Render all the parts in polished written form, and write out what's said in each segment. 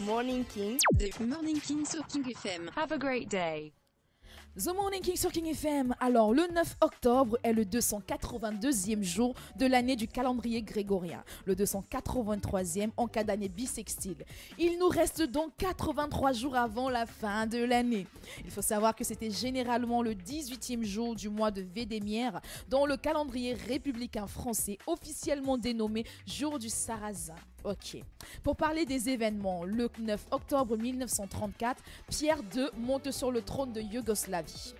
Morning King. The Morning King sur King FM. Have a great day. The Morning King sur King FM. Alors, le 9 octobre est le 282e jour de l'année du calendrier grégorien, le 283e en cas d'année bissextile. Il nous reste donc 83 jours avant la fin de l'année. Il faut savoir que c'était généralement le 18e jour du mois de Védémiaire dans le calendrier républicain français, officiellement dénommé jour du Sarrasin. Ok. Pour parler des événements, le 9 octobre 1934, Pierre II monte sur le trône de Yougoslavie.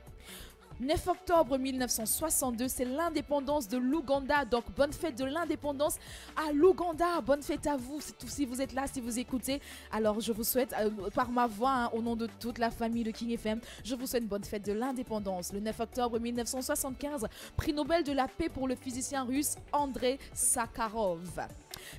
9 octobre 1962, c'est l'indépendance de l'Ouganda. Donc, bonne fête de l'indépendance à l'Ouganda. Bonne fête à vous, si vous êtes là, si vous écoutez. Alors, je vous souhaite, par ma voix, au nom de toute la famille de King FM, je vous souhaite une bonne fête de l'indépendance. Le 9 octobre 1975, prix Nobel de la paix pour le physicien russe Andrei Sakharov.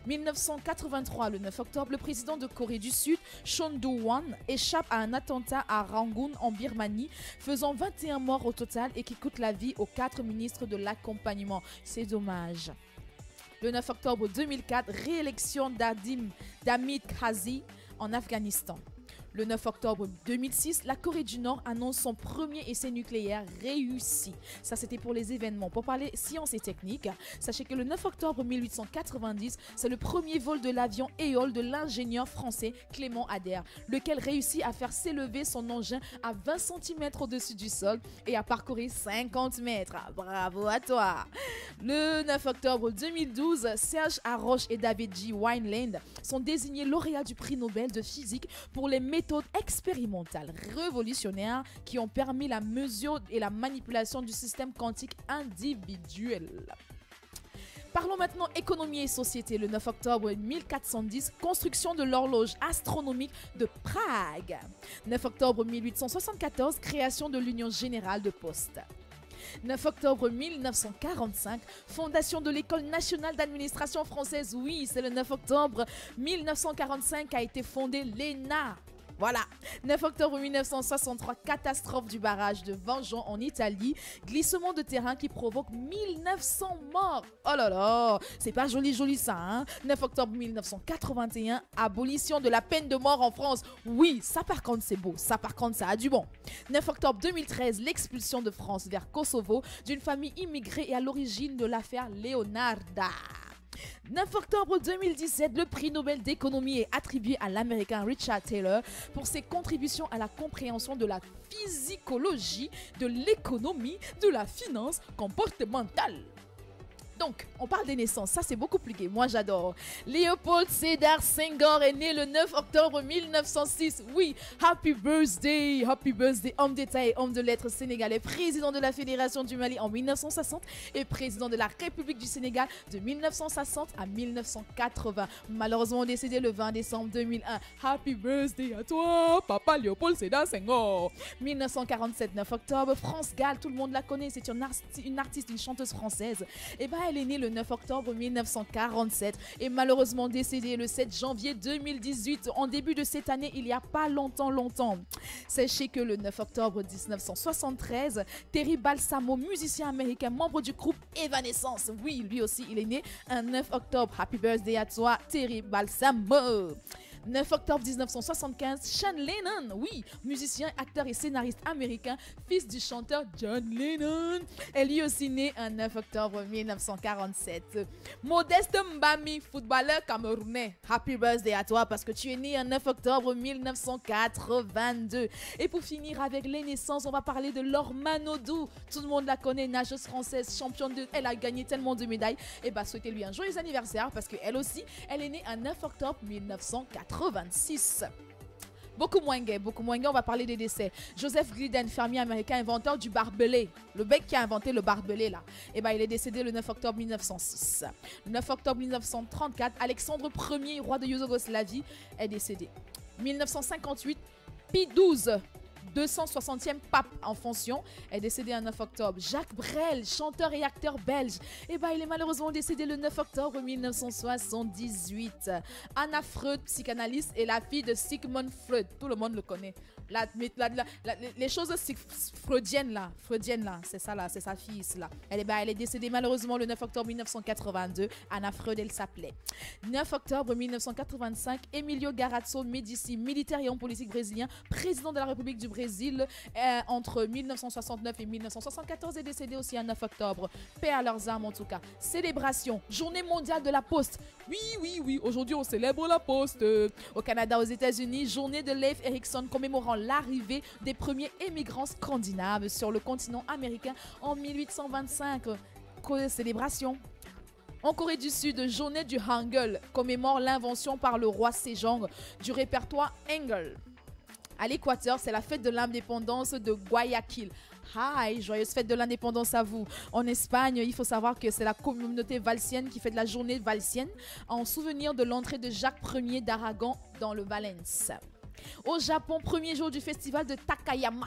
1983, le 9 octobre, le président de Corée du Sud, Chon Do-won, échappe à un attentat à Rangoon en Birmanie, faisant 21 morts au total et qui coûte la vie aux 4 ministres de l'accompagnement. C'est dommage. Le 9 octobre 2004, réélection d'Hamid Karzai en Afghanistan. Le 9 octobre 2006, la Corée du Nord annonce son premier essai nucléaire réussi. Ça, c'était pour les événements. Pour parler sciences et techniques, sachez que le 9 octobre 1890, c'est le premier vol de l'avion Éole de l'ingénieur français Clément Ader, lequel réussit à faire s'élever son engin à 20 cm au-dessus du sol et à parcourir 50 mètres. Bravo à toi! Le 9 octobre 2012, Serge Haroche et David G. Wineland sont désignés lauréats du prix Nobel de physique pour les méthodes expérimentales révolutionnaires qui ont permis la mesure et la manipulation du système quantique individuel. Parlons maintenant économie et société. Le 9 octobre 1410, construction de l'horloge astronomique de Prague. 9 octobre 1874, création de l'Union générale de poste. 9 octobre 1945, fondation de l'École nationale d'administration française. Oui, c'est le 9 octobre 1945 qu'a été fondée l'ENA. Voilà. 9 octobre 1963, catastrophe du barrage de Vengeance en Italie. Glissement de terrain qui provoque 1900 morts. Oh là là, c'est pas joli ça, hein. 9 octobre 1981, abolition de la peine de mort en France. Oui, ça par contre c'est beau, ça par contre ça a du bon. 9 octobre 2013, l'expulsion de France vers Kosovo d'une famille immigrée et à l'origine de l'affaire Leonarda. 9 octobre 2017, le prix Nobel d'économie est attribué à l'américain Richard Taylor pour ses contributions à la compréhension de la physicologie, de l'économie, de la finance comportementale. Donc, on parle des naissances, ça c'est beaucoup plus gai, moi j'adore. Léopold Sédar Senghor est né le 9 octobre 1906. Oui, happy birthday, homme d'État et homme de lettres sénégalais, président de la Fédération du Mali en 1960 et président de la République du Sénégal de 1960 à 1980. Malheureusement décédé le 20 décembre 2001. Happy birthday à toi, papa Léopold Sédar Senghor. 1947, 9 octobre, France Gall, tout le monde la connaît, c'est une artiste, une chanteuse française. Et ben elle est née le 9 octobre 1947 et malheureusement décédée le 7 janvier 2018. En début de cette année, il n'y a pas longtemps. Sachez que le 9 octobre 1973, Terry Balsamo, musicien américain, membre du groupe Evanescence. Oui, lui aussi, il est né un 9 octobre. Happy birthday à toi, Terry Balsamo. 9 octobre 1975, Sean Lennon, oui, musicien, acteur et scénariste américain, fils du chanteur John Lennon, est lui aussi né un 9 octobre 1947. Modeste Mbami, footballeur camerounais, happy birthday à toi parce que tu es né un 9 octobre 1982. Et pour finir avec les naissances, on va parler de Laure Manodou. Tout le monde la connaît, nageuse française, championne elle a gagné tellement de médailles. Et bah souhaitez-lui un joyeux anniversaire parce qu'elle aussi, elle est née un 9 octobre 1986. Beaucoup moins gay, on va parler des décès. Joseph Glidden, fermier américain, inventeur du barbelé. Le mec qui a inventé le barbelé là. Et ben il est décédé le 9 octobre 1906. Le 9 octobre 1934, Alexandre Ier, roi de Yougoslavie, est décédé. 1958, Pie XII, 260e pape en fonction, est décédé le 9 octobre. Jacques Brel, chanteur et acteur belge, il est malheureusement décédé le 9 octobre 1978. Anna Freud, psychanalyste, et la fille de Sigmund Freud. Tout le monde le connaît. Les choses freudiennes là, c'est ça là, c'est sa fille là. Elle est décédée malheureusement le 9 octobre 1982. Anna Freud, elle s'appelait. 9 octobre 1985, Emilio Garazzo Medici, militaire et homme politique brésilien, président de la République du Brésil entre 1969 et 1974, est décédé aussi un 9 octobre. Paix à leurs âmes en tout cas. Célébration, journée mondiale de la Poste. Oui, aujourd'hui on célèbre la Poste. Au Canada, aux États-Unis, journée de Leif Erikson commémorant l'arrivée des premiers émigrants scandinaves sur le continent américain en 1825. Célébration. En Corée du Sud, journée du Hangul commémore l'invention par le roi Sejong du répertoire Hangul. À l'Équateur, c'est la fête de l'indépendance de Guayaquil. Hi, joyeuse fête de l'indépendance à vous. En Espagne, il faut savoir que c'est la communauté valsienne qui fait de la journée valsienne en souvenir de l'entrée de Jacques Ier d'Aragon dans le Valence. Au Japon, premier jour du festival de Takayama.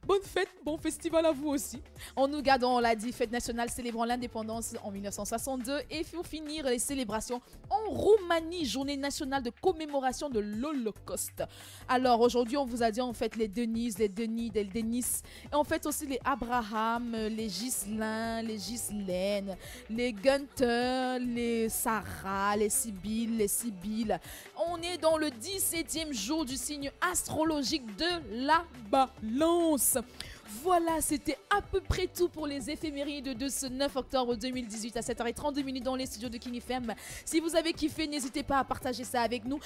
Bonne fête, bon festival à vous aussi. En Ouganda, on l'a dit, fête nationale célébrant l'indépendance en 1962. Et pour finir, les célébrations en Roumanie, journée nationale de commémoration de l'Holocauste. Alors aujourd'hui, on vous a dit, on fête les Denise, les Denis, les Denis. Et on fête aussi les Abraham, les Ghislain, les Ghislaine, les Gunther, les Sarah, les Sibylle. On est dans le 17e jour du signe astrologique de la Balance. Voilà, c'était à peu près tout pour les éphémérides de ce 9 octobre 2018 à 7h32 dans les studios de King FM. Si vous avez kiffé, n'hésitez pas à partager ça avec nous.